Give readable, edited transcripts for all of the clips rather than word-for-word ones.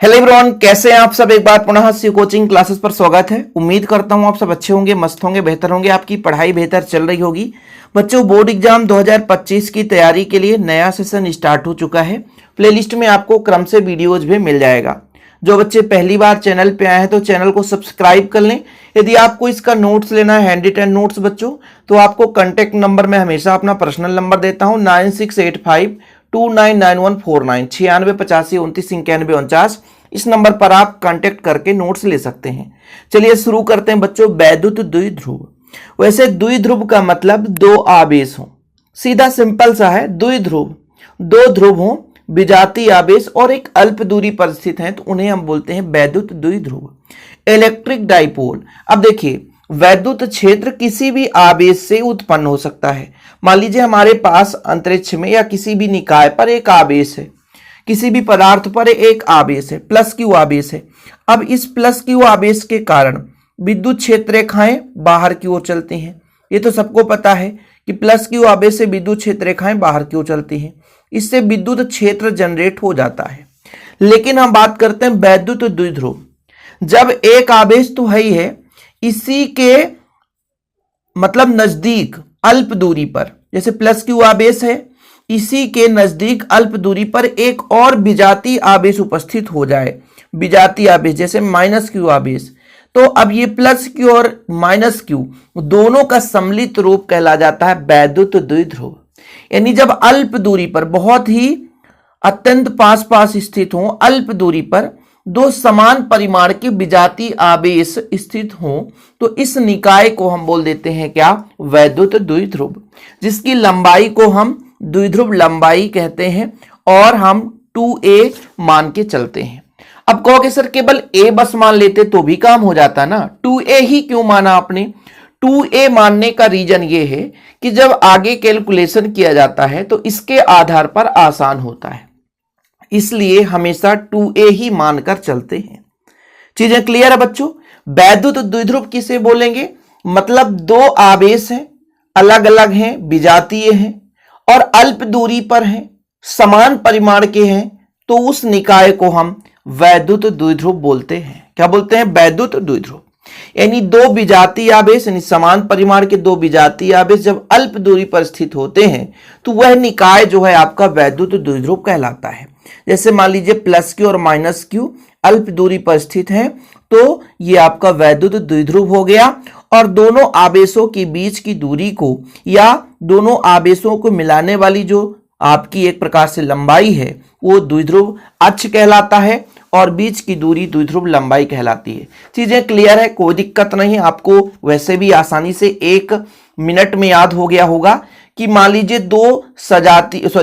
Hello everyone, कैसे हैं आप सब। एक बार पुनः सी कोचिंग क्लासेस पर स्वागत है। उम्मीद करता हूं आप सब अच्छे होंगे, मस्त होंगे, बेहतर होंगे, आपकी पढ़ाई बेहतर चल रही होगी। बच्चों, बोर्ड एग्जाम 2025 की तैयारी के लिए नया सेशन स्टार्ट हो चुका है। प्लेलिस्ट में आपको क्रम से वीडियोज भी मिल जाएगा। जो बच्चे पहली बार चैनल पे आए हैं तो चैनल को सब्सक्राइब कर लें। यदि आपको इसका नोट्स लेना है, हैंड रिटन नोट्स बच्चों, तो आपको कॉन्टैक्ट नंबर में हमेशा अपना पर्सनल नंबर देता हूं 9685299149 9685299149। इस नंबर पर आप कांटेक्ट करके नोट्स ले सकते हैं। चलिए शुरू करते हैं बच्चों। वैद्युत द्विध्रुव। वैसे द्विध्रुव का मतलब दो आवेश हो, सीधा सिंपल सा है। द्विध्रुव, दो ध्रुव हो, विजातीय आवेश और एक अल्प दूरी पर स्थित हैं तो उन्हें हम बोलते हैं वैद्युत द्विध्रुव। Electric dipole. अब देखिए, वैद्युत क्षेत्र किसी भी आवेश से उत्पन्न हो सकता है। मान लीजिए हमारे पास अंतरिक्ष में या किसी भी निकाय पर एक आवेश है, किसी भी पदार्थ पर एक आवेश है, प्लस क्यू आवेश है। अब इस प्लस क्यू आवेश के कारण विद्युत क्षेत्र रेखाएं बाहर की ओर चलती हैं। ये तो सबको पता है कि प्लस क्यू आवेश से विद्युत क्षेत्र रेखाएं बाहर की ओर चलती हैं। इससे विद्युत क्षेत्र जनरेट हो जाता है। लेकिन हम बात करते हैं वैद्युत द्विध्रुव। जब एक आवेश तो है ही है, इसी के मतलब नजदीक अल्प दूरी पर, जैसे प्लस क्यू आवेश है, इसी के नजदीक अल्प दूरी पर एक और विजातीय आवेश उपस्थित हो जाए, विजातीय आवेश जैसे माइनस क्यू आवेश, तो अब ये प्लस क्यू और माइनस क्यू दोनों का सम्मिलित रूप कहला जाता है वैद्युत द्विध्रुव। यानी जब अल्प दूरी पर, बहुत ही अत्यंत पास पास स्थित हो, अल्प दूरी पर दो समान परिमाण के विजातीय आवेश स्थित हो, तो इस निकाय को हम बोल देते हैं क्या, वैद्युत द्विध्रुव, जिसकी लंबाई को हम द्विध्रुव लंबाई कहते हैं और हम 2a मान के चलते हैं। अब कहोगे सर केवल a बस मान लेते तो भी काम हो जाता ना, 2a ही क्यों माना आपने। 2a मानने का रीजन ये है कि जब आगे कैलकुलेशन किया जाता है तो इसके आधार पर आसान होता है, इसलिए हमेशा 2a ही मानकर चलते हैं। चीजें क्लियर है बच्चों। वैद्युत द्विध्रुव किसे बोलेंगे, मतलब दो आवेश हैं, अलग अलग हैं, विजातीय हैं और अल्प दूरी पर हैं, समान परिमाण के हैं, तो उस निकाय को हम वैद्युत द्विध्रुव बोलते हैं। क्या बोलते हैं, वैद्युत द्विध्रुव। यानी दो विजातीय आवेश, यानी समान परिमाण के दो विजातीय आवेश जब अल्प दूरी पर स्थित होते हैं तो वह निकाय जो है आपका वैद्युत द्विध्रुव कहलाता है। जैसे मान लीजिए प्लस क्यू और माइनस क्यू अल्प दूरी पर स्थित हैं, तो ये आपका वैद्युत द्विध्रुव हो गया। और दोनों आवेशों के बीच की दूरी को या दोनों आवेशों को मिलाने वाली जो आपकी एक प्रकार से लंबाई है वो द्विध्रुव अक्ष कहलाता है और बीच की दूरी द्विध्रुव लंबाई कहलाती है। चीजें क्लियर है, कोई दिक्कत नहीं। आपको वैसे भी आसानी से 1 मिनट में याद हो गया होगा कि मान लीजिए दो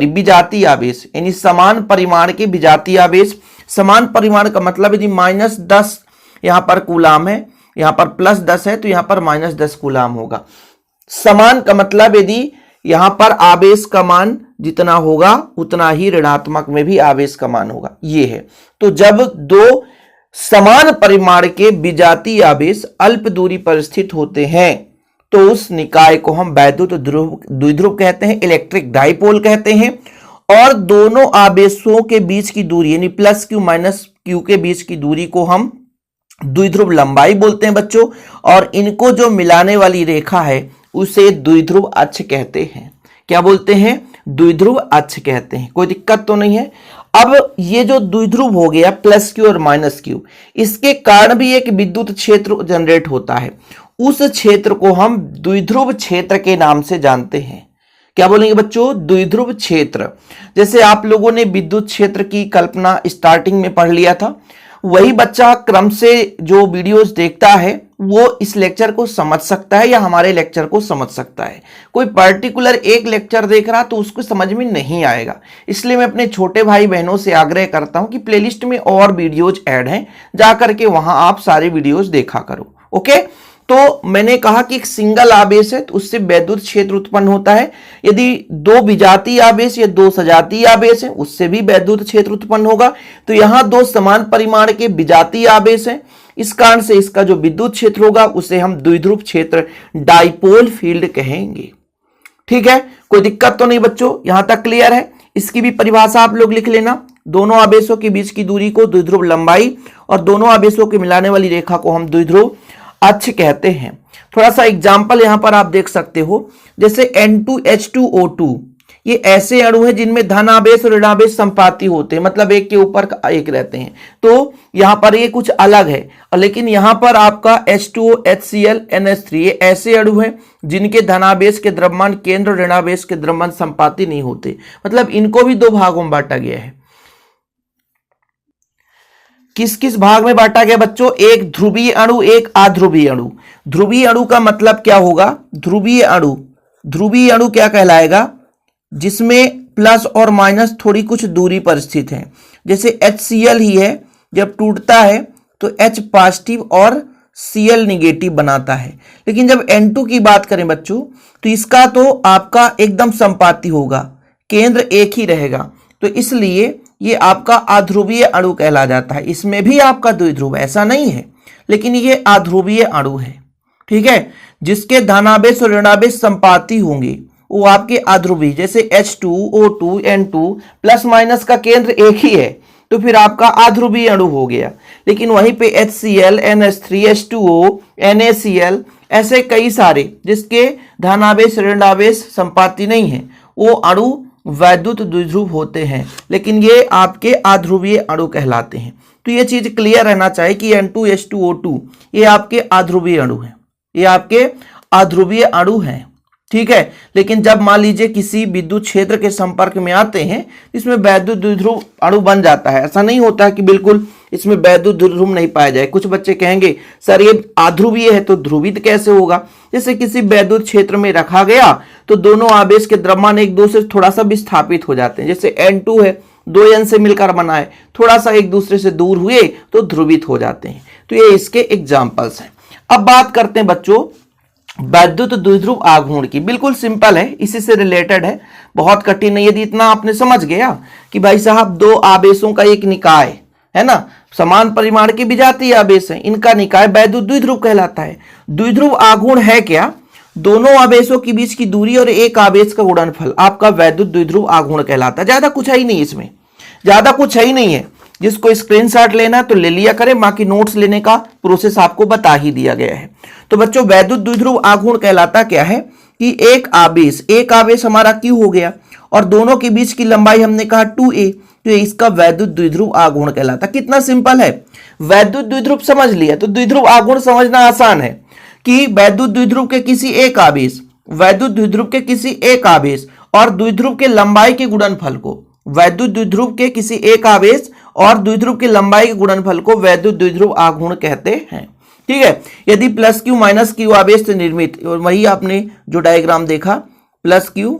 विजातीय आवेश, यानी समान परिमाण के विजातीय आवेश। समान परिमाण का मतलब यदि -10 यहां पर कूलाम है, यहां पर +10 है तो यहां पर -10 कूलाम होगा। समान का मतलब यदि यहां पर आवेश का मान जितना होगा उतना ही ऋणात्मक में भी आवेश का मान होगा, ये है। तो जब दो समान परिमाण के विजातीय आवेश अल्प दूरी पर स्थित होते हैं तो उस निकाय को हम वैद्युत द्विध्रुव कहते हैं, इलेक्ट्रिक डाइपोल कहते हैं। और दोनों आवेशों के बीच की दूरी यानी प्लस क्यू माइनस क्यू के बीच की दूरी को हम द्विध्रुव लंबाई बोलते हैं बच्चों। और इनको जो मिलाने वाली रेखा है उसे द्विध्रुव अक्ष कहते हैं। क्या बोलते हैं, द्विध्रुव अक्ष कहते हैं। कोई दिक्कत तो नहीं है। अब ये जो द्विध्रुव हो गया प्लस क्यू और माइनस क्यू, इसके कारण भी एक विद्युत क्षेत्र जनरेट होता है। उस क्षेत्र को हम द्विध्रुव क्षेत्र के नाम से जानते हैं। क्या बोलेंगे बच्चों, द्विध्रुव क्षेत्र। जैसे आप लोगों ने विद्युत क्षेत्र की कल्पना स्टार्टिंग में पढ़ लिया था, वही बच्चा क्रम से जो वीडियोस देखता है वो इस लेक्चर को समझ सकता है या हमारे लेक्चर को समझ सकता है। कोई पर्टिकुलर एक लेक्चर देख रहा तो उसको समझ में नहीं आएगा। इसलिए मैं अपने छोटे भाई बहनों से आग्रह करता हूं कि प्लेलिस्ट में और वीडियोज ऐड हैं, जाकर के वहां आप सारे वीडियोज देखा करो। ओके, तो मैंने कहा कि एक सिंगल आवेश है तो उससे वैद्युत क्षेत्र उत्पन्न होता है। यदि दो विजातीय आवेश या दो सजातीय आवेश है उससे भी वैद्युत क्षेत्र उत्पन्न होगा। तो यहां दो समान परिमाण के विजातीय आवेश हैं, इस कारण से इसका जो विद्युत क्षेत्र होगा उसे हम द्विध्रुव क्षेत्र डाइपोल फील्ड कहेंगे। ठीक है, कोई दिक्कत तो नहीं बच्चों, यहां तक क्लियर है। इसकी भी परिभाषा आप लोग लिख लेना। दोनों आवेशों के बीच की दूरी को द्विध्रुव लंबाई और दोनों आवेशों के मिलाने वाली रेखा को हम द्विध्रुव अक्ष कहते हैं। थोड़ा सा एग्जाम्पल यहां पर आप देख सकते हो, जैसे N2H2O2, ये ऐसे अणु हैं जिनमें धन आवेश और ऋणावेश संपाती होते हैं, मतलब एक के ऊपर एक रहते हैं। तो यहां पर ये कुछ अलग है, लेकिन यहां पर आपका H2O, HCl, NH3 ये ऐसे अणु हैं जिनके धनावेश के द्रव्यमान केंद्र और ऋणावेश के द्रव्यमान संपाती नहीं होते, मतलब इनको भी दो भागों में बांटा गया है। किस किस भाग में बांटा गया बच्चों? एक ध्रुवीय अणु, एक अध्रुवीय अणु। ध्रुवीय अणु का मतलब क्या होगा? ध्रुवीय अणु क्या कहलाएगा? जिसमें प्लस और माइनस थोड़ी कुछ दूरी पर स्थित है। जैसे HCl ही है, जब टूटता है तो H पॉजिटिव और Cl निगेटिव बनाता है। लेकिन जब N2 की बात करें बच्चों, तो इसका तो आपका एकदम संपाती होगा, केंद्र एक ही रहेगा, तो इसलिए ये आपका अध्रुवीय अणु कहला जाता है। इसमें भी आपका द्विध्रुव, ऐसा नहीं है, लेकिन ये अध्रुवीय अणु है, ठीक है। जिसके धनावेश और ऋणावेश संपाती होंगे वो आपके अध्रुवीय, जैसे H2O2 N2 प्लस माइनस का केंद्र एक ही है, तो फिर आपका अध्रुवीय अणु हो गया। लेकिन वहीं पे HCl, NH3, H2O, NaCl ऐसे कई सारे जिसके धनावेश ऋणावेश संपाती नहीं है, वो अणु वैद्युत द्विध्रुव होते हैं, लेकिन ये आपके अध्रुवीय अणु कहलाते हैं। तो ये चीज क्लियर रहना चाहिए कि N2H2O2 ये आपके अध्रुवीय अणु है, ये आपके अध्रुवीय अणु हैं, ठीक है। लेकिन जब मान लीजिए किसी विद्युत क्षेत्र के संपर्क में आते हैं, इसमें वैद्युत द्विध्रुव अणु बन जाता है। ऐसा नहीं होता है कि बिल्कुल इसमें वैद्युत द्विध्रुव नहीं पाया जाए। कुछ बच्चे कहेंगे सर ये अध्रुवीय है तो ध्रुवित कैसे होगा? जैसे किसी वैद्युत क्षेत्र में रखा गया तो दोनों आवेश के द्रव्यमान एक दूसरे से थोड़ा सा विस्थापित हो जाते हैं। जैसे N2 है, 2 N से मिलकर बना है, थोड़ा सा एक दूसरे से दूर हुए तो ध्रुवित हो जाते हैं। तो ये इसके एग्जाम्पल्स हैं। अब बात करते हैं बच्चों वैद्युत द्विध्रुव आघूर्ण की। बिल्कुल सिंपल है, इसी से रिलेटेड है, बहुत कठिन नहीं। यदि इतना आपने समझ गया कि भाई साहब दो आवेशों का एक निकाय है ना, समान परिमाण के विजातीय आवेश हैं, इनका निकाय वैद्युत द्विध्रुव कहलाता है। द्विध्रुव आघूर्ण है क्या? दोनों आवेशों के बीच की दूरी और एक आवेश का गुणनफल आपका वैद्युत द्विध्रुव आघूर्ण कहलाता है। ज्यादा कुछ है ही नहीं, इसमें ज्यादा कुछ है ही नहीं है। जिसको स्क्रीनशॉट लेना तो ले लिया करें, बाकी नोट्स लेने का प्रोसेस आपको बता ही दिया गया है। तो बच्चों वैद्युत द्विध्रुव आघूर्ण कहलाता क्या है कि एक आवेश हमारा Q हो गया और दोनों के बीच की लंबाई हमने कहा 2a, तो इसका वैद्युत द्विध्रुव आघूर्ण कहलाता। कितना सिंपल है, वैद्युत द्विध्रुव समझ लिया तो द्विध्रुव आघूर्ण समझना आसान है कि वैद्युत द्विध्रुव के किसी एक आवेश और द्विध्रुव के लंबाई के गुणनफल को, वैद्युत द्विध्रुव के किसी एक आवेश और द्विध्रुव की लंबाई के गुणनफल को वैद्युत द्विध्रुव आघूर्ण कहते हैं, ठीक है। यदि प्लस Q माइनस Q आवेश से निर्मित, और वही आपने जो डायग्राम देखा, प्लस Q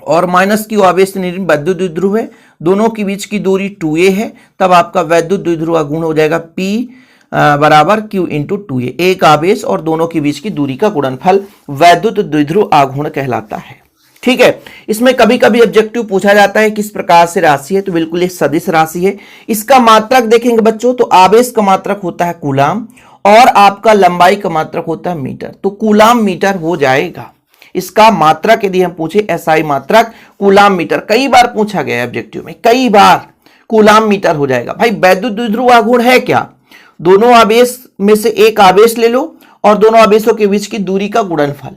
और माइनस Q आवेश से निर्मित वैद्युत द्विध्रुव है, दोनों के बीच की दूरी 2a है, तब आपका वैद्युत द्विध्रुव आघूर्ण हो जाएगा P बराबर Q इंटू 2a। एक आवेश और दोनों के बीच की दूरी का गुणनफल वैद्युत द्विध्रुव आघूर्ण कहलाता है, ठीक है। इसमें कभी कभी ऑब्जेक्टिव पूछा जाता है किस प्रकार से राशि है, तो बिल्कुल एक सदिश राशि है। इसका मात्रक देखेंगे बच्चों तो आवेश का मात्रक होता है कूलाम और आपका लंबाई का मात्रक होता है मीटर, तो कूलाम मीटर हो जाएगा। इसका मात्रक यदि हम पूछे SI मात्रक कूलाम मीटर, कई बार पूछा गया है ऑब्जेक्टिव में, कई बार कूलाम मीटर हो जाएगा। भाई वैद्युत द्विध्रुव आघूर्ण है क्या? दोनों आवेश में से एक आवेश ले लो और दोनों आवेशों के बीच की दूरी का गुणनफल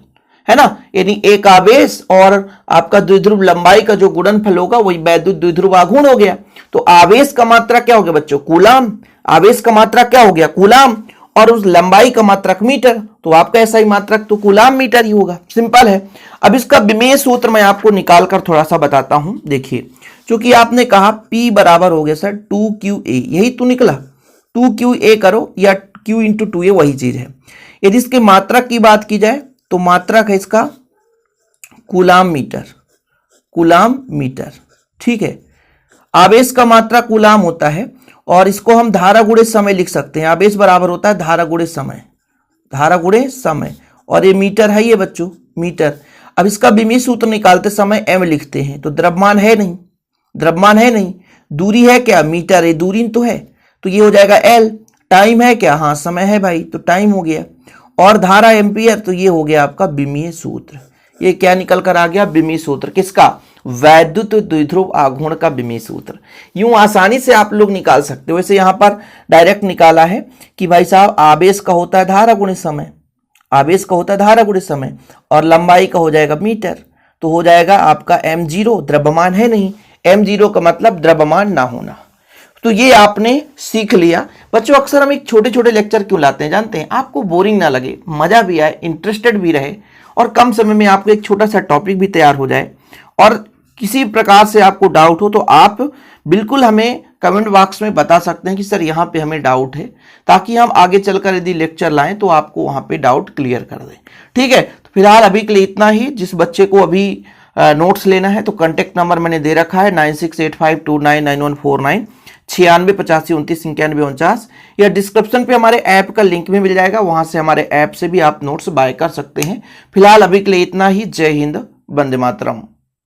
है ना, यानी एक आवेश और आपका द्विध्रुव लंबाई का जो गुणनफल होगा वही वैद्युत द्विध्रुव आघूर्ण हो गया। तो आवेश का मात्रक क्या हो गया बच्चों? कूलाम। आवेश का मात्रक क्या हो गया? कूलाम, और उस लंबाई का मात्रक मीटर, तो आपका SI मात्रक तो कूलाम मीटर ही होगा। सिंपल है। अब इसका विमेय सूत्र मैं आपको निकाल कर थोड़ा सा बताता हूं। देखिए, क्योंकि आपने कहा P बराबर हो गया सर 2QA, यही तो निकला, 2QA करो या Q इंटू 2A वही चीज है। यदि इसके मात्रक की बात की जाए तो मात्रक है इसका कूलाम मीटर, ठीक है। आवेश का मात्रक कूलाम होता है और इसको हम धारा गुणे समय लिख सकते हैं। आवेश बराबर होता है धारा गुणे समय, और ये मीटर है, ये बच्चों मीटर। अब इसका विमेय सूत्र निकालते समय m लिखते हैं, तो द्रव्यमान है नहीं, दूरी है क्या? मीटर है, दूरी तो है, तो ये हो जाएगा L। टाइम है क्या? हाँ समय है भाई, तो टाइम हो गया। और धारा एम्पियर, तो ये हो गया आपका विमीय सूत्र। ये क्या निकल कर आ गया? विमीय सूत्र किसका? वैद्युत द्विध्रुव आघूर्ण का विमीय सूत्र। यूं आसानी से आप लोग निकाल सकते हो। वैसे यहां पर डायरेक्ट निकाला है कि भाई साहब आवेश का होता है धारा गुणित समय, आवेश का होता है धारा गुणित समय, और लंबाई का हो जाएगा मीटर, तो हो जाएगा आपका m0। द्रव्यमान है नहीं, m0 का मतलब द्रव्यमान ना होना। तो ये आपने सीख लिया। बच्चों अक्सर हम एक छोटे छोटे लेक्चर क्यों लाते हैं जानते हैं? आपको बोरिंग ना लगे, मजा भी आए, इंटरेस्टेड भी रहे, और कम समय में आपको एक छोटा सा टॉपिक भी तैयार हो जाए। और किसी प्रकार से आपको डाउट हो तो आप बिल्कुल हमें कमेंट बॉक्स में बता सकते हैं कि सर यहाँ पे हमें डाउट है, ताकि हम आगे चलकर यदि लेक्चर लाएं तो आपको वहाँ पे डाउट क्लियर कर दें। ठीक है, तो फिलहाल अभी के लिए इतना ही। जिस बच्चे को अभी नोट्स लेना है तो कॉन्टेक्ट नंबर मैंने दे रखा है 9685299149, 9685299149, या डिस्क्रिप्शन पे हमारे ऐप का लिंक भी मिल जाएगा, वहां से हमारे ऐप से भी आप नोट्स बाय कर सकते हैं। फिलहाल अभी के लिए इतना ही। जय हिंद, वंदे मातरम।